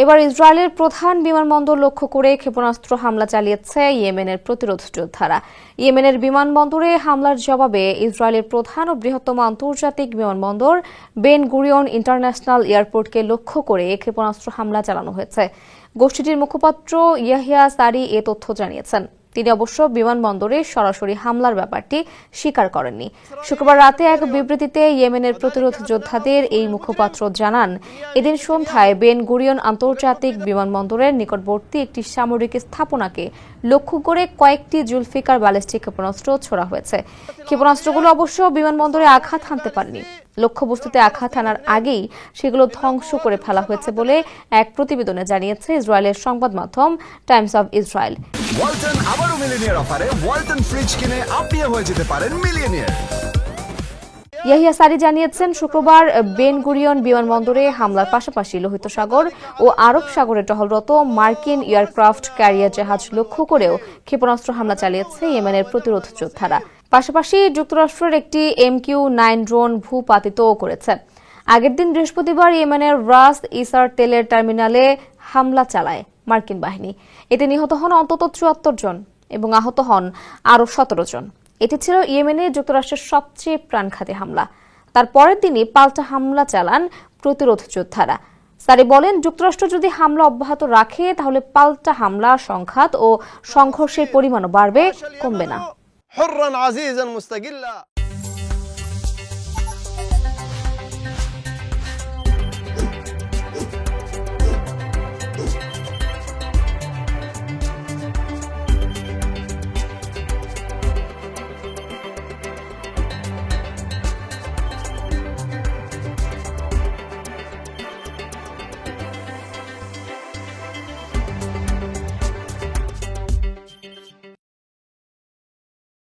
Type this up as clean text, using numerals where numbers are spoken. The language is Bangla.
এবার ইসরায়েলের প্রধান বিমানবন্দর লক্ষ্য করে ক্ষেপণাস্ত্র হামলা চালিয়েছে ইয়েমেনের প্রতিরোধ যোদ্ধারা। ইয়েমেনের বিমানবন্দরে হামলার জবাবে ইসরায়েলের প্রধান ও বৃহত্তম আন্তর্জাতিক বিমানবন্দর বেন গুরিয়ন ইন্টারন্যাশনাল এয়ারপোর্টকে লক্ষ্য করে ক্ষেপণাস্ত্র হামলা চালানো হয়েছে। গোষ্ঠীটির মুখপাত্র ইয়াহিয়া সারি এ তথ্য জানিয়েছেন। তিনি অবশ্য বিমানবন্দরে সরাসরি হামলার ব্যাপারটি স্বীকার করেননি। শুক্রবার রাতে এক বিবৃতিতে ইয়েমেনের প্রতিরোধ যোদ্ধাদের এই মুখপাত্র জানান, এদিন সন্ধ্যায় বেন গুরিয়ন আন্তর্জাতিক বিমানবন্দরের নিকটবর্তী একটি সামরিক স্থাপনাকে লক্ষ্য করে কয়েকটি জুলফিকার ব্যালিস্টিক ক্ষেপণাস্ত্র ছোড়া হয়েছে। ক্ষেপণাস্ত্রগুলো অবশ্য বিমানবন্দরে আঘাত হানতে পারেনি। লক্ষ্যবস্তুতে আঘাত হানার আগেই সেগুলো ধ্বংস করে ফেলা হয়েছে বলে এক প্রতিবেদনে জানিয়েছে ইসরায়েলের সংবাদ মাধ্যম টাইমস অব ইসরায়েল। ওয়ালটন আবারও মিলিয়নিয়ার অফারে ওয়ালটন ফ্রিজ কিনে আপনিও হয়ে যেতে পারেন মিলিয়নিয়ার। ইয়াহিয়া সারি জানিয়েছেন, শুক্রবার বেন গুরিয়ন বিমানবন্দরে হামলার পাশাপাশি লোহিত সাগর ও আরব সাগরে টহলরত মার্কিন এয়ারক্রাফট ক্যারিয়ার জাহাজ লক্ষ্য করেও ক্ষেপণাস্ত্র হামলা চালিয়েছে ইয়েমেনের প্রতিরোধ যোদ্ধারা। পাশাপাশি যুক্তরাষ্ট্রের একটি MQ-9 ড্রোন ভূপাতিতও করেছে। আগের দিন বৃহস্পতিবার ইয়েমেনের রাস ইসার তেলের টার্মিনালে হামলা চালায় মার্কিন বাহিনী। এতে নিহত হন অন্তত ৭৪ জন এবং আহত হন আরও ১৭ জন। এটি ছিল ইয়েমেনে যুক্তরাষ্ট্রের সবচেয়ে প্রাণঘাতী হামলা। তার পরের দিনই পাল্টা হামলা চালান প্রতিরোধ যোদ্ধারা। সারি বলেন, যুক্তরাষ্ট্র যদি হামলা অব্যাহত রাখে তাহলে পাল্টা হামলা, সংঘাত ও সংঘর্ষের পরিমাণও বাড়বে, কমবে না।